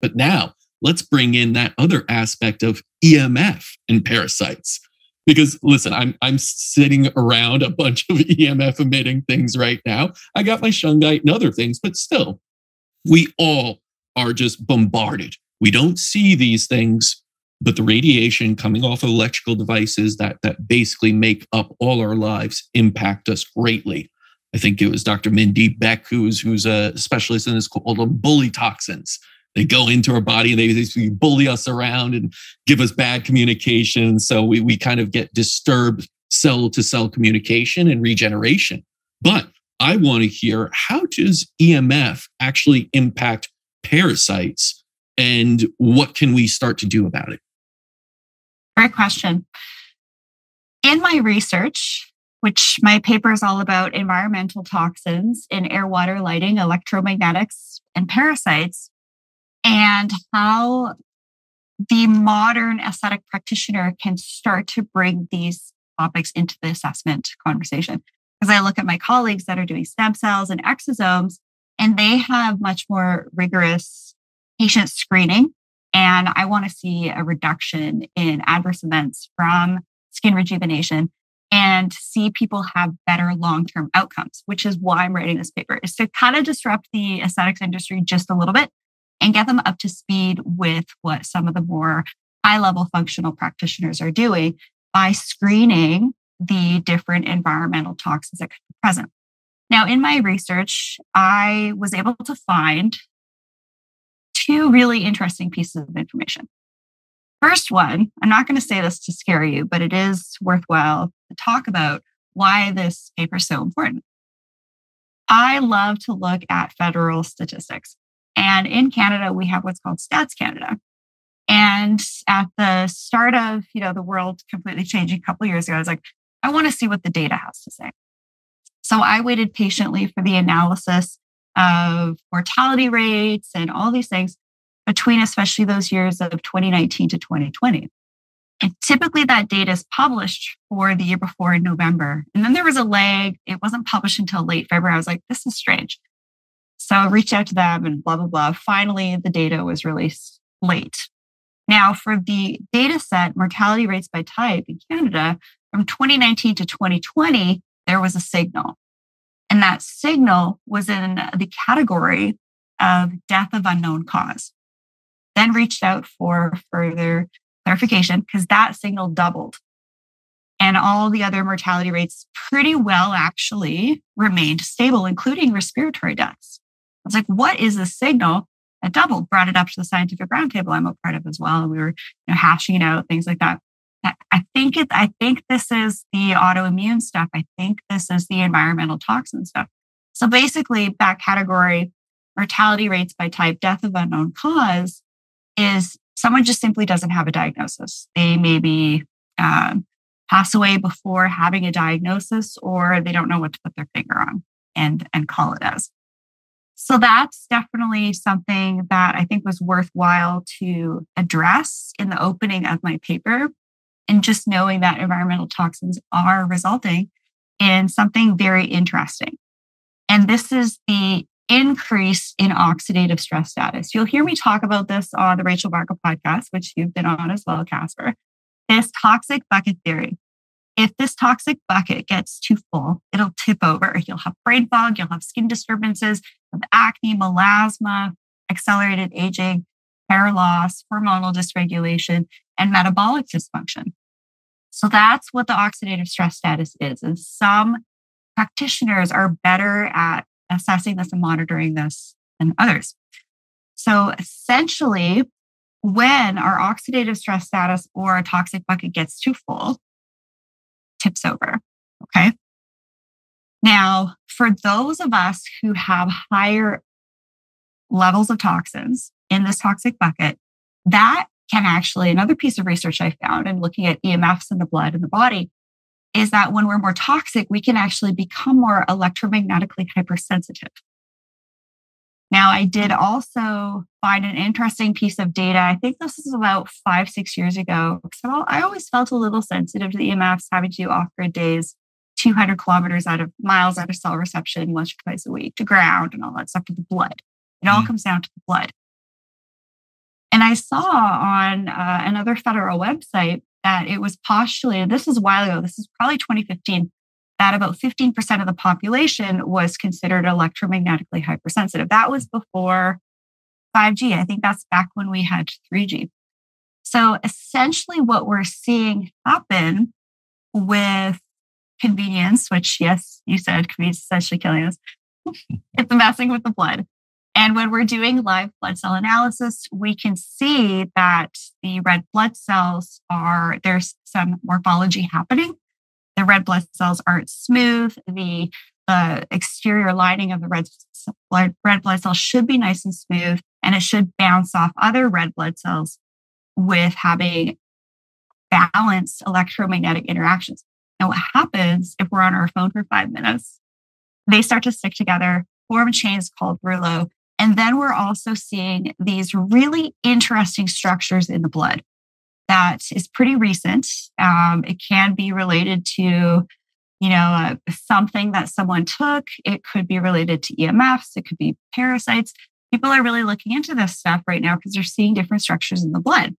But now let's bring in that other aspect of EMF and parasites. Because listen, I'm sitting around a bunch of EMF emitting things right now. I got my shungite and other things, but still, we all are just bombarded. We don't see these things, but the radiation coming off of electrical devices that basically make up all our lives impact us greatly. I think it was Dr. Mindy Beck, who's a specialist in this, called them bully toxins. They go into our body and they bully us around and give us bad communication. So we kind of get disturbed cell-to-cell communication and regeneration. But I want to hear, how does EMF actually impact parasites and what can we start to do about it? Great question. In my research, which my paper is all about environmental toxins in air, water, lighting, electromagnetics, and parasites, and how the modern aesthetic practitioner can start to bring these topics into the assessment conversation. Because I look at my colleagues that are doing stem cells and exosomes, and they have much more rigorous patient screening. And I want to see a reduction in adverse events from skin rejuvenation and see people have better long-term outcomes, which is why I'm writing this paper, is to kind of disrupt the aesthetics industry just a little bit and get them up to speed with what some of the more high-level functional practitioners are doing by screening the different environmental toxins that could be present. Now, in my research, I was able to find two really interesting pieces of information. First one, I'm not going to say this to scare you, but it is worthwhile to talk about why this paper is so important. I love to look at federal statistics. And in Canada, we have what's called Stats Canada. And at the start of, the world completely changing a couple of years ago, I was like, I want to see what the data has to say. So I waited patiently for the analysis of mortality rates and all these things between especially those years of 2019 to 2020. And typically that data is published for the year before in November. And then there was a lag. It wasn't published until late February. I was like, this is strange. So I reached out to them and blah, blah, blah. Finally, the data was released late. Now, for the data set, mortality rates by type in Canada, from 2019 to 2020, there was a signal. And that signal was in the category of death of unknown cause. Then reached out for further clarification because that signal doubled. And all the other mortality rates pretty well actually remained stable, including respiratory deaths. I was like, what is the signal that doubled? Brought it up to the scientific roundtable I'm a part of as well. And we were hashing it out, things like that. I think this is the autoimmune stuff. I think this is the environmental toxin stuff. So basically, that category, mortality rates by type, death of unknown cause, is someone just simply doesn't have a diagnosis. They maybe pass away before having a diagnosis, or they don't know what to put their finger on and call it as. So that's definitely something that I think was worthwhile to address in the opening of my paper. And just knowing that environmental toxins are resulting in something very interesting. And this is the increase in oxidative stress status. You'll hear me talk about this on the Rachel Barker podcast, which you've been on as well, Casper. This toxic bucket theory. If this toxic bucket gets too full, it'll tip over. You'll have brain fog, you'll have skin disturbances, acne, melasma, accelerated aging, hair loss, hormonal dysregulation, and metabolic dysfunction. So that's what the oxidative stress status is. And some practitioners are better at assessing this and monitoring this than others. So essentially, when our oxidative stress status or a toxic bucket gets too full, tips over. Okay. Now, for those of us who have higher levels of toxins in this toxic bucket, that can actually, another piece of research I found in looking at EMFs in the blood and the body, is that when we're more toxic, we can actually become more electromagnetically hypersensitive. Now, I did also find an interesting piece of data. I think this is about 5-6 years ago. So I always felt a little sensitive to the EMFs, having to do off-grid days, 200 miles out of cell reception once or twice a week to ground and all that stuff to the blood. It all comes down to the blood. I saw on another federal website that it was postulated, this was a while ago, this is probably 2015, that about 15% of the population was considered electromagnetically hypersensitive. That was before 5G. I think that's back when we had 3G. So essentially what we're seeing happen with convenience, which, yes, you said convenience is essentially killing us, it's messing with the blood. And when we're doing live blood cell analysis, we can see that the red blood cells there's some morphology happening. The red blood cells aren't smooth. The exterior lining of the red blood cell should be nice and smooth, and it should bounce off other red blood cells with having balanced electromagnetic interactions. Now, what happens if we're on our phone for 5 minutes? They start to stick together, form chains called rouleaux. And then we're also seeing these really interesting structures in the blood that is pretty recent. It can be related to, something that someone took. It could be related to EMFs. It could be parasites. People are really looking into this stuff right now because they're seeing different structures in the blood.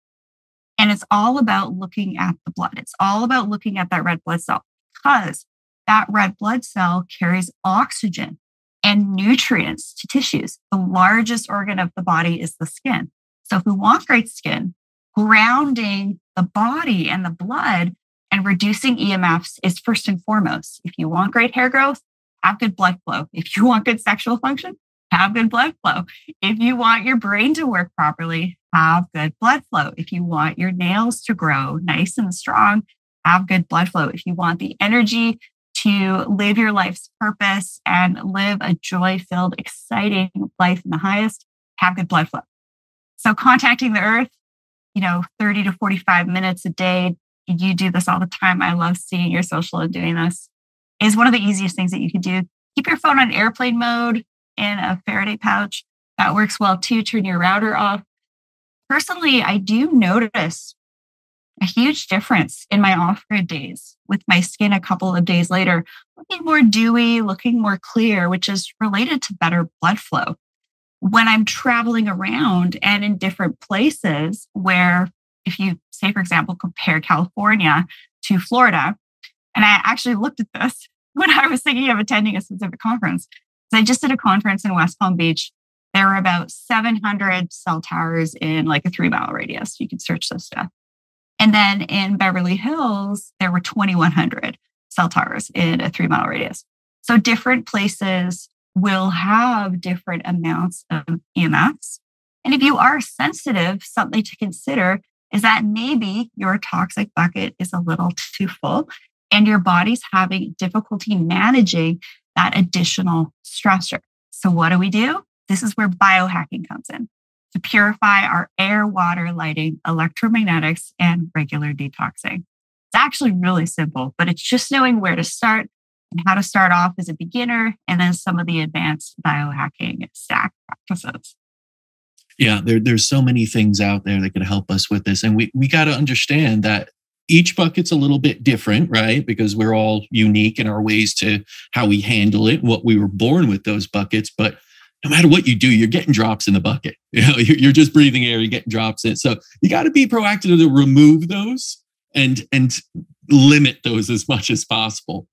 And it's all about looking at the blood. It's all about looking at that red blood cell, because that red blood cell carries oxygen and nutrients to tissues. The largest organ of the body is the skin. So if we want great skin, grounding the body and the blood and reducing EMFs is first and foremost. If you want great hair growth, have good blood flow. If you want good sexual function, have good blood flow. If you want your brain to work properly, have good blood flow. If you want your nails to grow nice and strong, have good blood flow. If you want the energy to live your life's purpose and live a joy-filled, exciting life in the highest, have good blood flow. So contacting the earth, 30 to 45 minutes a day, you do this all the time. I love seeing your social and doing this, is one of the easiest things that you can do. Keep your phone on airplane mode in a Faraday pouch. That works well too. Turn your router off. Personally, I do notice a huge difference in my off-grid days with my skin a couple of days later, looking more dewy, looking more clear, which is related to better blood flow. When I'm traveling around and in different places where, if you say, for example, compare California to Florida, and I actually looked at this when I was thinking of attending a specific conference. So I just did a conference in West Palm Beach. There were about 700 cell towers in like a 3-mile radius. You can search this stuff. And then in Beverly Hills, there were 2,100 cell towers in a 3-mile radius. So different places will have different amounts of EMFs. And if you are sensitive, something to consider is that maybe your toxic bucket is a little too full and your body's having difficulty managing that additional stressor. So what do? This is where biohacking comes in, to purify our air, water, lighting, electromagnetics, and regular detoxing. It's actually really simple, but it's just knowing where to start and how to start off as a beginner, and then some of the advanced biohacking stack practices. Yeah, there's so many things out there that could help us with this. And we got to understand that each bucket's a little bit different, right? Because we're all unique in our ways to how we handle it, what we were born with those buckets. But no matter what you do, you're getting drops in the bucket. You're just breathing air, you're getting drops in. So you got to be proactive to remove those and limit those as much as possible.